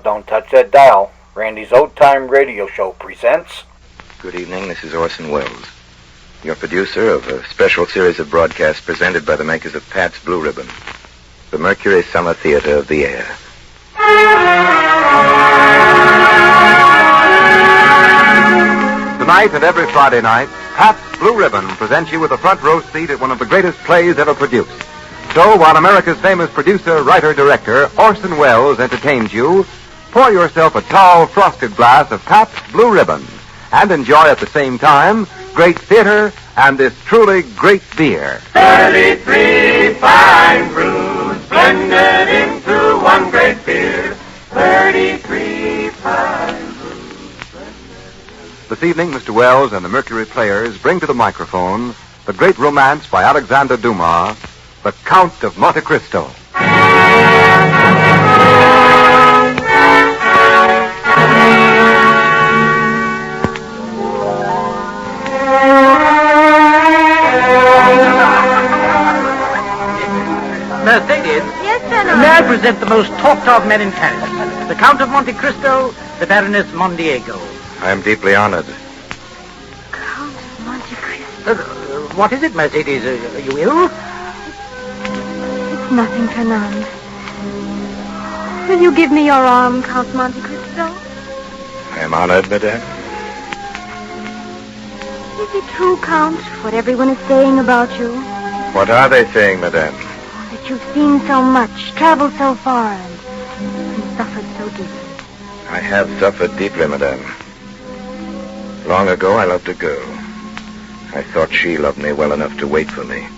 Don't touch that dial. Randy's Old Time Radio Show presents... Good evening, this is Orson Welles, your producer of a special series of broadcasts presented by the makers of Pat's Blue Ribbon, the Mercury Summer Theater of the Air. Tonight and every Friday night, Pat's Blue Ribbon presents you with a front row seat at one of the greatest plays ever produced. So, while America's famous producer, writer, director, Orson Welles entertains you, pour yourself a tall, frosted glass of Pat's Blue Ribbon and enjoy at the same time great theater and this truly great beer. 33 fine brews blended into one great beer. 33 fine brews. This evening, Mr. Welles and the Mercury Players bring to the microphone the great romance by Alexander Dumas, The Count of Monte Cristo. Mercédès? Yes, sir. May I present the most talked-of men in Paris, the Count of Monte Cristo, the Baroness Mondego. I am deeply honored. Count of Monte Cristo. What is it, Mercédès? Are you ill? It's nothing, Fernand. Will you give me your arm, Count Monte Cristo? I am honored, madame. Is it true, Count, what everyone is saying about you? What are they saying, madame? That you've seen so much, traveled so far, and suffered so deeply. I have suffered deeply, madame. Long ago, I loved a girl. I thought she loved me well enough to wait for me,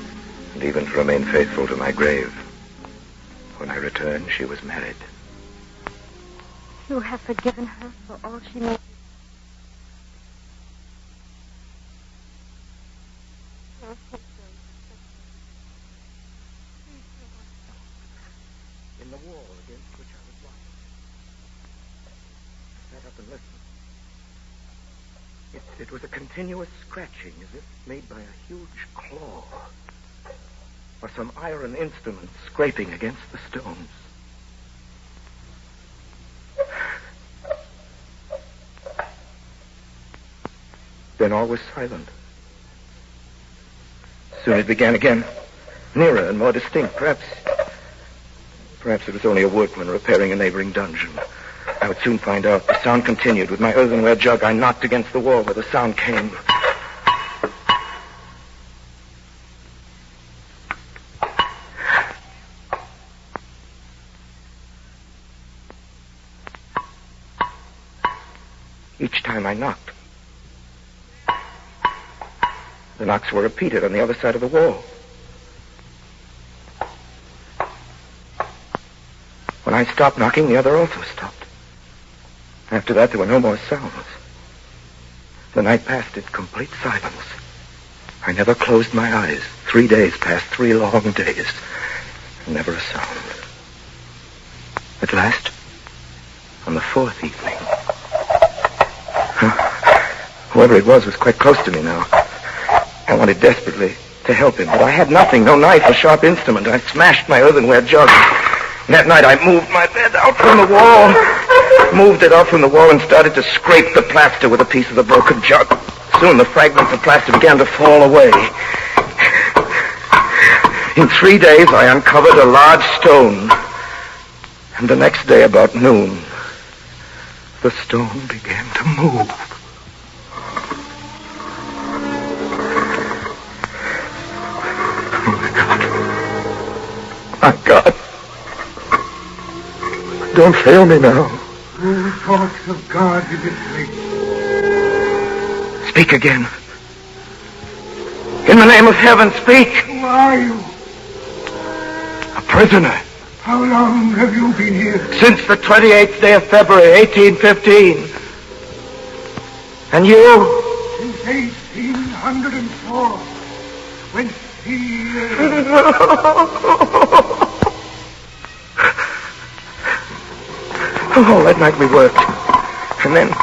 and even to remain faithful to my grave. When I returned, she was married. You have forgiven her for all she made. In the wall against which I was lying. I sat up and listened. It was a continuous scratching, as if made by a huge claw, or some iron instrument scraping against the stones. Then all was silent. Soon it began again, nearer and more distinct. Perhaps it was only a workman repairing a neighboring dungeon. I would soon find out. The sound continued. With my earthenware jug, I knocked against the wall where the sound came. Each time I knocked, the knocks were repeated on the other side of the wall. When I stopped knocking, the other also stopped. After that, there were no more sounds. The night passed in complete silence. I never closed my eyes. 3 days passed, 3 long days. Never a sound. At last, on the 4th evening, whoever it was quite close to me now. I wanted desperately to help him, but I had nothing, no knife or sharp instrument. I smashed my earthenware jug. And that night I moved my bed out from the wall. Moved it out from the wall and started to scrape the plaster with a piece of the broken jug. Soon the fragments of plaster began to fall away. In 3 days I uncovered a large stone. And the next day about noon, the stone began to move. My God. Don't fail me now. Who talks of God in this place? Speak again. In the name of heaven, speak. Who are you? A prisoner. How long have you been here? Since the 28th day of February, 1815. And you? Since 1804. When he... Oh, that night we worked. And then,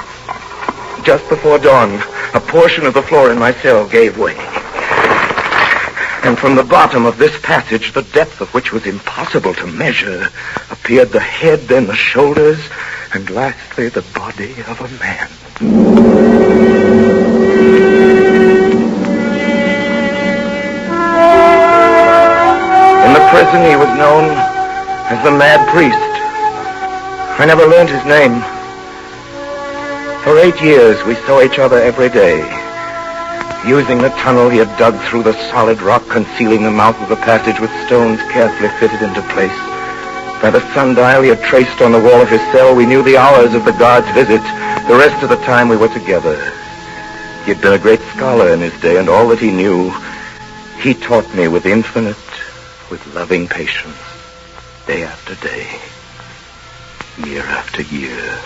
just before dawn, a portion of the floor in my cell gave way. And from the bottom of this passage, the depth of which was impossible to measure, appeared the head, then the shoulders, and lastly the body of a man. In the prison, he was known as the Mad Priest. I never learned his name. For 8 years, we saw each other every day. Using the tunnel he had dug through the solid rock, concealing the mouth of the passage with stones carefully fitted into place. By the sundial he had traced on the wall of his cell, we knew the hours of the guard's visit. The rest of the time we were together. He had been a great scholar in his day, and all that he knew, he taught me with infinite, with loving patience, day after day, year after year.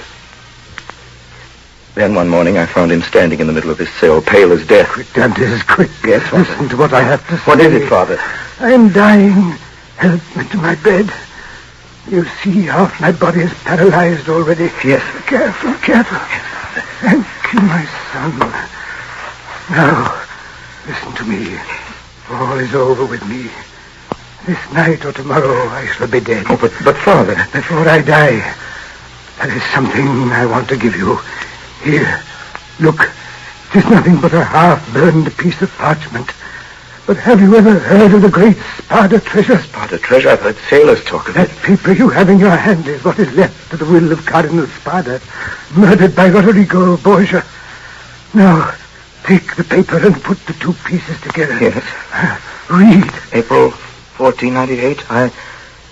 Then one morning I found him standing in the middle of his cell, pale as death. Quick, Dantès, quick. Yes, Father. Listen to what I have to say. What is it, Father? I am dying. Help me to my bed. You see, half my body is paralyzed already. Yes. Careful, careful. Thank you, my son. Now, listen to me. All is over with me. This night or tomorrow I shall be dead. Oh, but Father... Before I die, there is something I want to give you. Here, look. It is nothing but a half-burned piece of parchment. But have you ever heard of the great Spada treasure? Spada treasure? I've heard sailors talk of That it. paper you have in your hand is what is left of the will of Cardinal Spada, murdered by Rodrigo Borgia. Now, take the paper and put the two pieces together. Yes. Read. April 1498,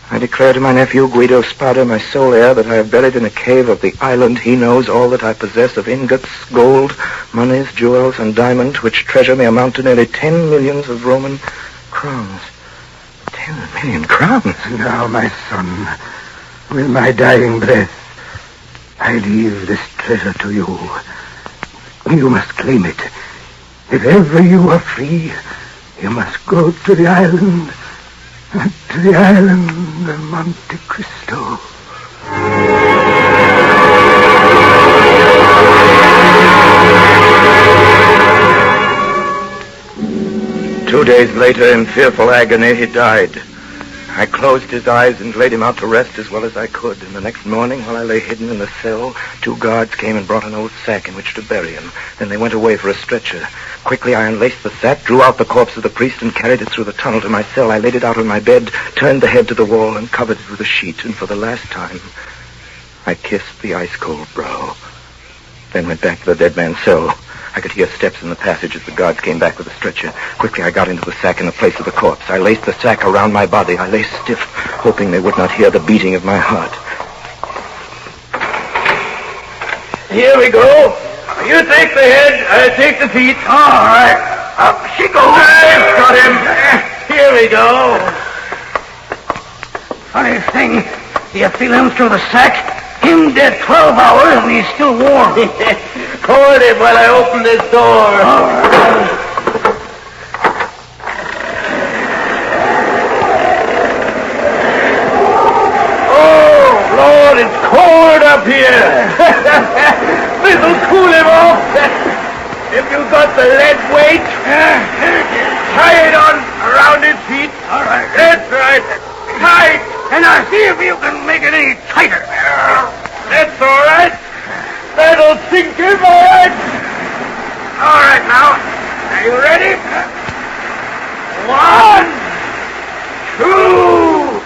I declare to my nephew Guido Spada, my sole heir, that I have buried in a cave of the island he knows all that I possess of ingots, gold, monies, jewels, and diamonds, which treasure may amount to nearly 10 millions of Roman crowns. 10 million crowns? Now, my son, with my dying breath, I leave this treasure to you. You must claim it. If ever you are free, you must go to the island... to the island of Monte Cristo. 2 days later, in fearful agony, he died. I closed his eyes and laid him out to rest as well as I could. And the next morning, while I lay hidden in the cell, 2 guards came and brought an old sack in which to bury him. Then they went away for a stretcher. Quickly, I unlaced the sack, drew out the corpse of the priest, and carried it through the tunnel to my cell. I laid it out on my bed, turned the head to the wall, and covered it with a sheet. And for the last time, I kissed the ice-cold brow. Then went back to the dead man's cell. I could hear steps in the passage as the guards came back with a stretcher. Quickly, I got into the sack in the place of the corpse. I laced the sack around my body. I lay stiff, hoping they would not hear the beating of my heart. Here we go. You take the head, I take the feet. All right. Up she goes. I've got him. Here we go. Funny thing, you feel him through the sack? Him dead 12 hours and he's still warm. Hold it while I open this door. Oh, Lord, it's cold up here. This'll cool him off. If you got the lead weight, tie it on around his feet. All right. That's right. Tight. And now see if you can make it any tighter. That's all right. That'll sink him, all right. All right, now. Are you ready? 1, 2.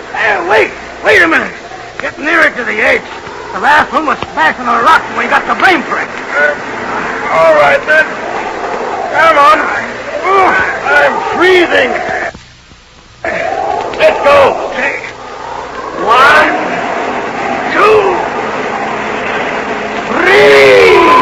Wait a minute. Get nearer to the edge. The last one was smashing a rock when we got the blame for it. All right, then. Come on. I'm freezing. Let's go. 1, 2, 3.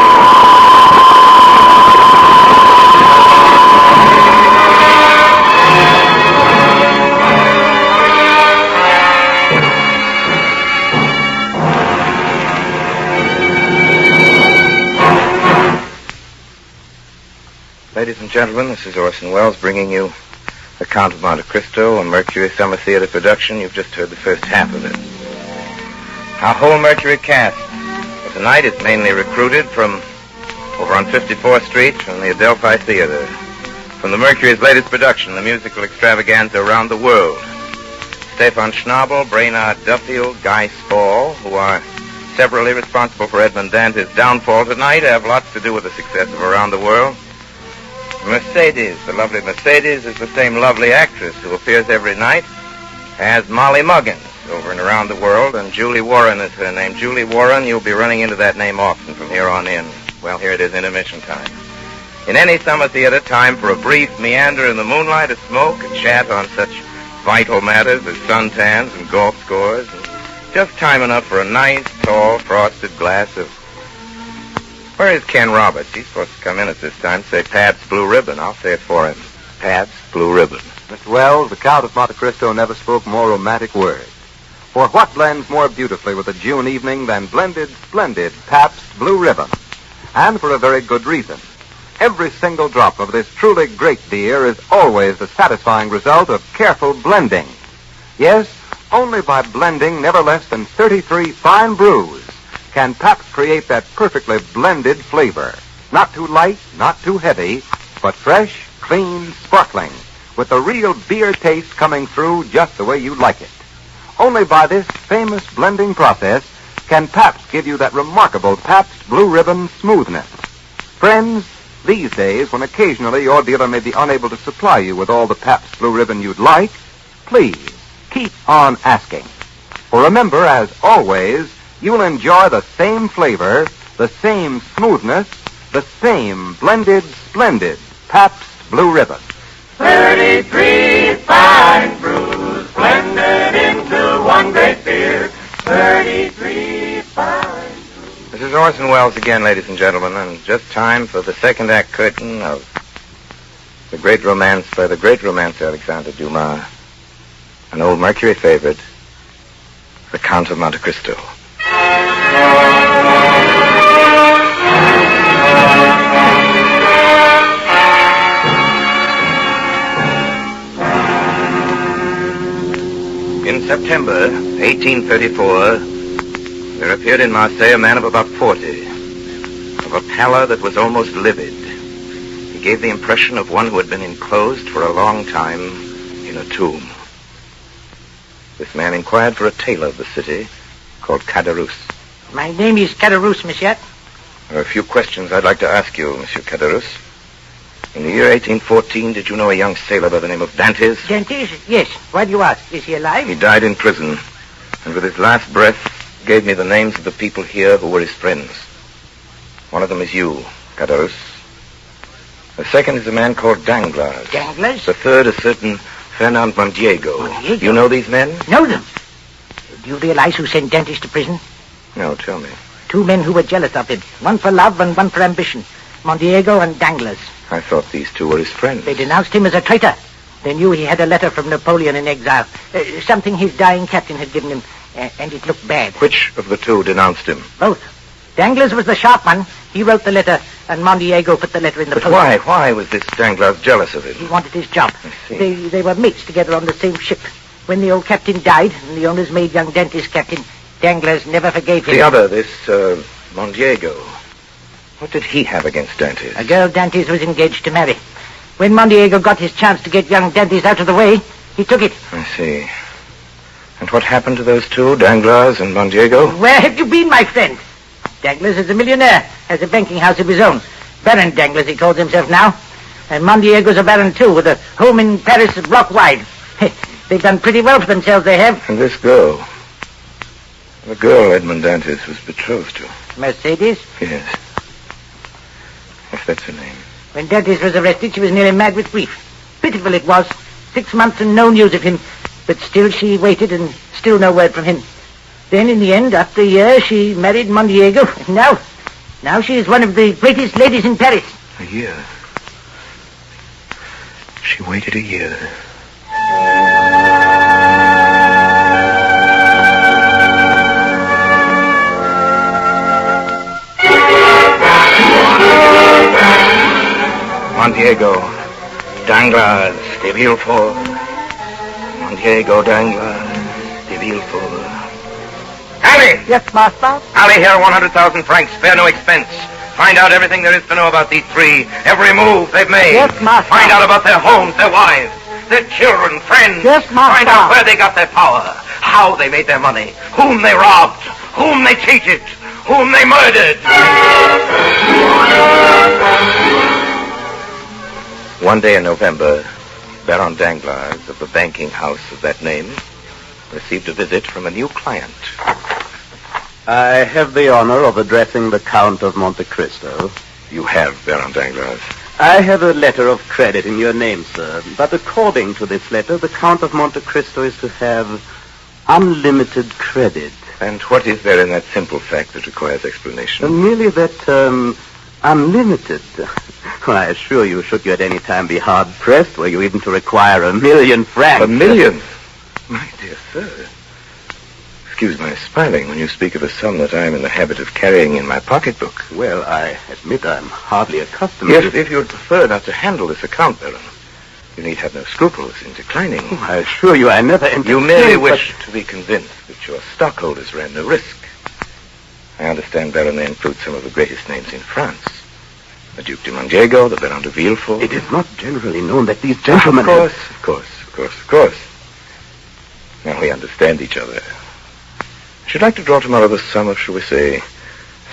Ladies and gentlemen, this is Orson Welles bringing you The Count of Monte Cristo, a Mercury Summer Theater production. You've just heard the first half of it. Our whole Mercury cast for tonight is mainly recruited from over on 54th Street from the Adelphi Theater. From the Mercury's latest production, the musical extravaganza Around the World. Stefan Schnabel, Brainard Duffield, Guy Spall, who are severally responsible for Edmond Dantès' downfall tonight, have lots to do with the success of Around the World. Mercédès, the lovely Mercédès, is the same lovely actress who appears every night as Molly Muggins over and Around the World, and Julie Warren is her name. Julie Warren, you'll be running into that name often from here on in. Well, here it is, intermission time. In any summer theater, time for a brief meander in the moonlight, a smoke, a chat on such vital matters as suntans and golf scores, and just time enough for a nice, tall, frosted glass of... Where is Ken Roberts? He's supposed to come in at this time, say Pabst Blue Ribbon. I'll say it for him. Pabst Blue Ribbon. Mr. Wells, the Count of Monte Cristo never spoke more romantic words. For what blends more beautifully with a June evening than blended, splendid Pabst Blue Ribbon? And for a very good reason. Every single drop of this truly great beer is always the satisfying result of careful blending. Yes, only by blending never less than 33 fine brews can Pabst create that perfectly blended flavor. Not too light, not too heavy, but fresh, clean, sparkling, with the real beer taste coming through just the way you like it. Only by this famous blending process can Pabst give you that remarkable Pabst Blue Ribbon smoothness. Friends, these days, when occasionally your dealer may be unable to supply you with all the Pabst Blue Ribbon you'd like, please keep on asking. For remember, as always, you'll enjoy the same flavor, the same smoothness, the same blended, splendid Pabst Blue Ribbon. 33 fine brews blended into one great beer. 33 fine brews. This is Orson Welles again, ladies and gentlemen, and just time for the second act curtain of the great romance by the great romancer Alexandre Dumas, an old Mercury favorite, The Count of Monte Cristo. In September 1834, there appeared in Marseille a man of about 40, of a pallor that was almost livid. He gave the impression of one who had been enclosed for a long time in a tomb. This man inquired for a tailor of the city called Caderousse. My name is Caderousse, monsieur. There are a few questions I'd like to ask you, Monsieur Caderousse. In the year 1814, did you know a young sailor by the name of Dantès? Dantès? Yes. Why do you ask? Is he alive? He died in prison, and with his last breath gave me the names of the people here who were his friends. One of them is you, Caderousse. The second is a man called Danglars. Danglars? The third, a certain Fernand Mondiego. Mondiego? You know these men? Know them. Do you realize who sent Dantès to prison? No, tell me. 2 men who were jealous of him. One for love and one for ambition. Mondiego and Danglars. I thought these two were his friends. They denounced him as a traitor. They knew he had a letter from Napoleon in exile. Something his dying captain had given him, and it looked bad. Which of the two denounced him? Both. Danglars was the sharp one. He wrote the letter, and Mondiego put the letter in the post. But why was this Danglars jealous of him? He wanted his job. I see. They were mates together on the same ship. When the old captain died, and the owners made young Dantès captain, Danglars never forgave him. The other, this Mondiego, what did he have against Dantès? A girl Dantès was engaged to marry. When Mondiego got his chance to get young Dantès out of the way, he took it. I see. And what happened to those two, Danglars and Mondiego? Where have you been, my friend? Danglars is a millionaire, has a banking house of his own. Baron Danglars, he calls himself now. And Mondiego's a baron, too, with a home in Paris a block wide. They've done pretty well for themselves, they have. And this girl, the girl Edmond Dantès was betrothed to. Mercédès? Yes. Yes, that's her name. When Dantès was arrested, she was nearly mad with grief. Pitiful it was. 6 months and no news of him. But still she waited and still no word from him. Then in the end, after a year, she married Mondiego. And now she is one of the greatest ladies in Paris. A year? She waited a year. Mondiego, Danglars, de Villefort. Mondiego, Danglars, de Villefort. Alley! Yes, master? Alley here, 100,000 francs. Spare no expense. Find out everything there is to know about these three. Every move they've made. Yes, master. Find out about their homes, their wives, their children, friends. Yes, master. Find out where they got their power, how they made their money, whom they robbed, whom they cheated, whom they murdered. One day in November, Baron Danglars of the banking house of that name received a visit from a new client. I have the honor of addressing the Count of Monte Cristo. You have, Baron Danglars. I have a letter of credit in your name, sir. But according to this letter, the Count of Monte Cristo is to have unlimited credit. And what is there in that simple fact that requires explanation? Merely that, unlimited. Well, I assure you, should you at any time be hard-pressed, were you even to require 1,000,000 francs. 1,000,000? My dear sir. Excuse my smiling when you speak of a sum that I am in the habit of carrying in my pocketbook. Well, I admit I'm hardly accustomed Yes, to... if you would prefer not to handle this account, Baron, you need have no scruples in declining. I assure you I never entertained... You merely wish to be convinced that your stockholders ran no risk. I understand, Baron, they include some of the greatest names in France. The Duc de Mondego, the Baron de Villefort. It is not generally known that these gentlemen... Of course. Now we understand each other. I should like to draw tomorrow the sum of, shall we say,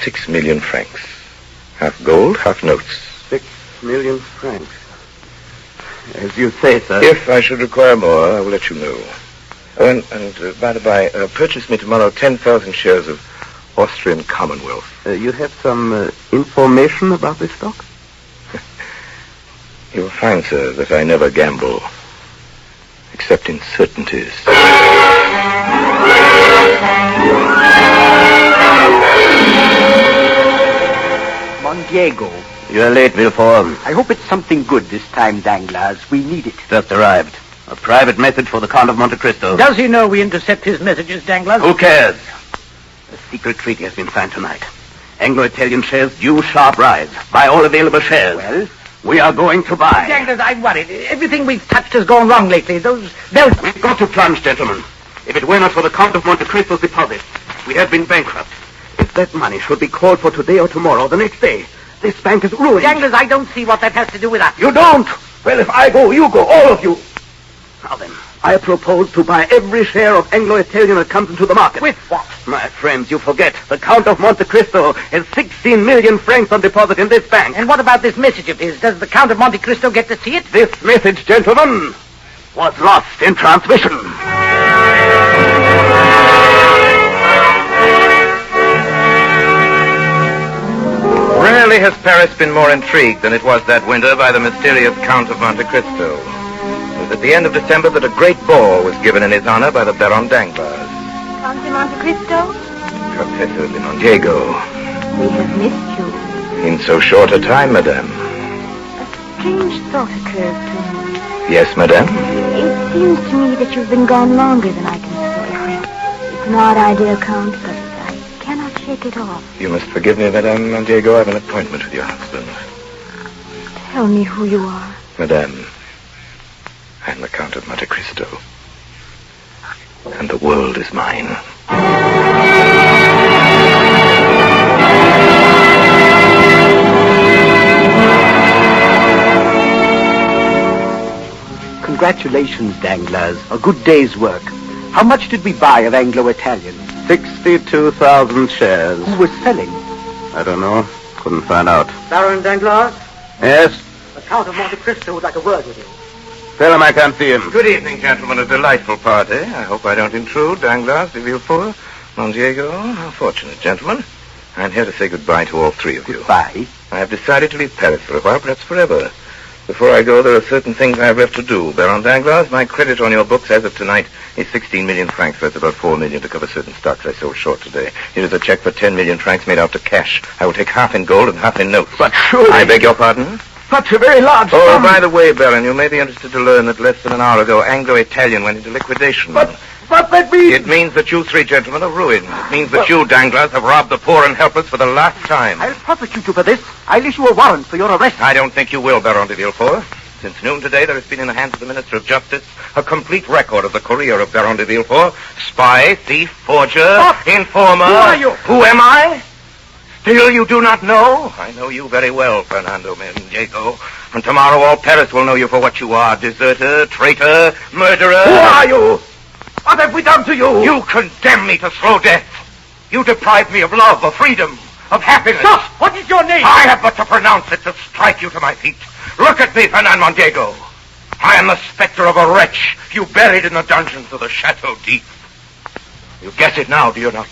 6 million francs. Half gold, half notes. 6 million francs. As you say, sir. If I should require more, I will let you know. Oh, and by the by, purchase me tomorrow 10,000 shares of Austrian Commonwealth. You have some information about this stock? You will find, sir, that I never gamble, except in certainties. Mondego. You're late, Villefort. I hope it's something good this time, Danglars. We need it. Just arrived. A private message for the Count of Monte Cristo. Does he know we intercept his messages, Danglars? Who cares? A secret treaty has been signed tonight. Anglo-Italian shares due sharp rise. Buy all available shares. Well? We are going to buy. Danglars, I'm worried. Everything we've touched has gone wrong lately. They'll... We've got to plunge, gentlemen. If it were not for the Count of Monte Cristo's deposit, we have been bankrupt. If that money should be called for today or tomorrow, or the next day, this bank is ruined. Danglars, I don't see what that has to do with us. You don't? Well, if I go, you go, all of you. Now then, I propose to buy every share of Anglo-Italian that comes into the market. With what? My friends, you forget. The Count of Monte Cristo has 16 million francs on deposit in this bank. And what about this message of his? Does the Count of Monte Cristo get to see it? This message, gentlemen, was lost in transmission. Rarely has Paris been more intrigued than it was that winter by the mysterious Count of Monte Cristo. It was at the end of December that a great ball was given in his honor by the Baron Danglars. Count de Monte Cristo, Professor de Mondego. we have missed you. In so short a time, madame. A strange thought occurs to me. Yes, madame? It seems to me that you've been gone longer than I can say. It's an odd idea, Count, but I cannot shake it off. You must forgive me, Madame Mondego. I have an appointment with your husband. Tell me who you are. Madame, I am the Count of Monte Cristo. And the world is mine. Congratulations, Danglars. A good day's work. How much did we buy of Anglo-Italian? 62,000 shares. Who was selling? I don't know. Couldn't find out. Baron Danglars? Yes? The Count of Monte Cristo would like a word with you. Tell him I can't see him. Good evening, gentlemen. A delightful party. I hope I don't intrude. Danglars, de Villefort, Mondego. How fortunate, gentlemen. I'm here to say goodbye to all three of you. Goodbye. I have decided to leave Paris for a while, perhaps forever. Before I go, there are certain things I have left to do. Baron Danglars, my credit on your books as of tonight is 16 million francs. That's about 4 million to cover certain stocks I sold short today. Here is a check for 10 million francs made out to cash. I will take half in gold and half in notes. But surely... I beg your pardon? Such a very large Oh, sum. by the way, Baron, you may be interested to learn that less than an hour ago, Anglo-Italian went into liquidation. But that means... It means that you three gentlemen are ruined. It means that you, Danglars, have robbed the poor and helpless for the last time. I'll prosecute you for this. I'll issue a warrant for your arrest. I don't think you will, Baron de Villefort. Since noon today, there has been in the hands of the Minister of Justice a complete record of the career of Baron de Villefort. Spy, thief, forger, informer. Who are you? Who am I? Still you do not know? I know you very well, Fernando Mondego. And tomorrow all Paris will know you for what you are. Deserter, traitor, murderer. Who are you? What have we done to you? You condemn me to slow death. You deprive me of love, of freedom, of happiness. Stop! What is your name? I have but to pronounce it to strike you to my feet. Look at me, Fernando Mondego. I am the specter of a wretch you buried in the dungeons of the Chateau d'If. You guess it now, do you not?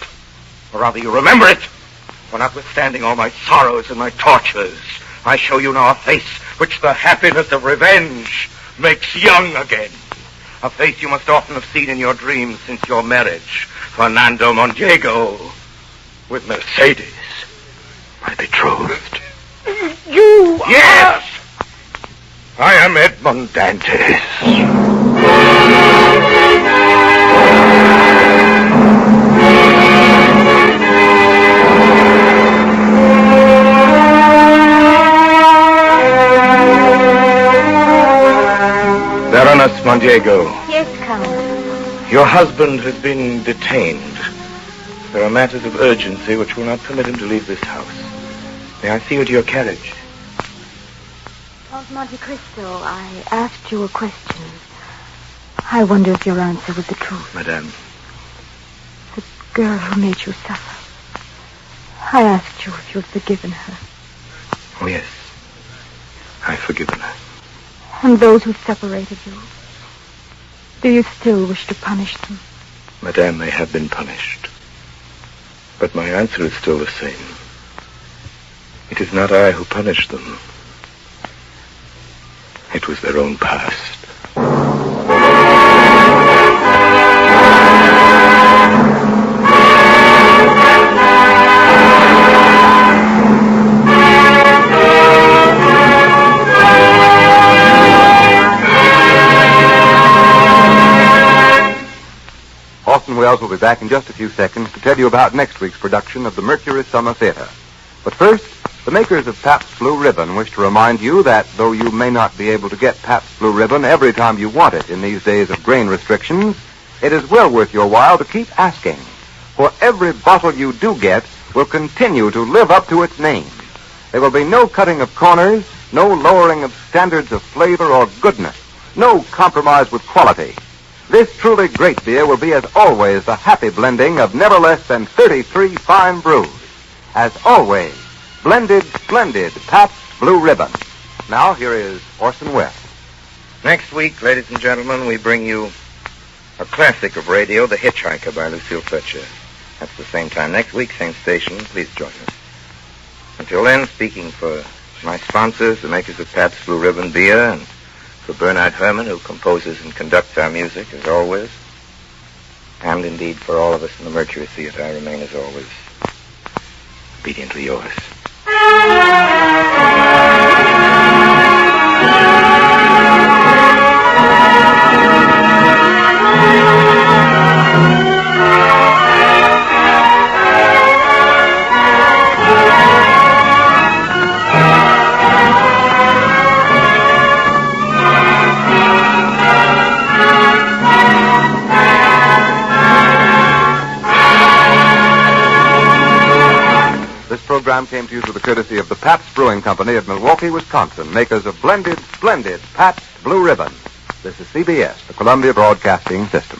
Or rather, you remember it. For notwithstanding all my sorrows and my tortures, I show you now a face which the happiness of revenge makes young again. A face you must often have seen in your dreams since your marriage. Fernando Mondego with Mercédès, my betrothed. You Yes! I am Edmond Dantès. Baroness Mondego. Yes, Count. Your husband has been detained. There are matters of urgency which will not permit him to leave this house. May I see you to your carriage? Count Monte Cristo, I asked you a question. I wonder if your answer was the truth. Madame. The girl who made you suffer. I asked you if you'd forgiven her. Oh, yes. I've forgiven her. And those who separated you. Do you still wish to punish them? Madame, they have been punished. But my answer is still the same. It is not I who punished them. It was their own past. Orson Welles will be back in just a few seconds to tell you about next week's production of the Mercury Summer Theater. But first, the makers of Pabst Blue Ribbon wish to remind you that though you may not be able to get Pabst Blue Ribbon every time you want it in these days of grain restrictions, it is well worth your while to keep asking. For every bottle you do get will continue to live up to its name. There will be no cutting of corners, no lowering of standards of flavor or goodness, no compromise with quality. This truly great beer will be, as always, the happy blending of never less than 33 fine brews. As always, blended, splendid Pabst Blue Ribbon. Now, here is Orson Welles. Next week, ladies and gentlemen, we bring you a classic of radio, The Hitchhiker by Lucille Fletcher. That's the same time next week, same station. Please join us. Until then, speaking for my sponsors, the makers of Pabst Blue Ribbon beer, and for Bernard Herrmann, who composes and conducts our music, as always, and indeed for all of us in the Mercury Theater, I remain, as always, obediently yours. This program came to you through the courtesy of the Pabst Brewing Company of Milwaukee, Wisconsin, makers of blended, splendid Pabst Blue Ribbon. This is CBS, the Columbia Broadcasting System.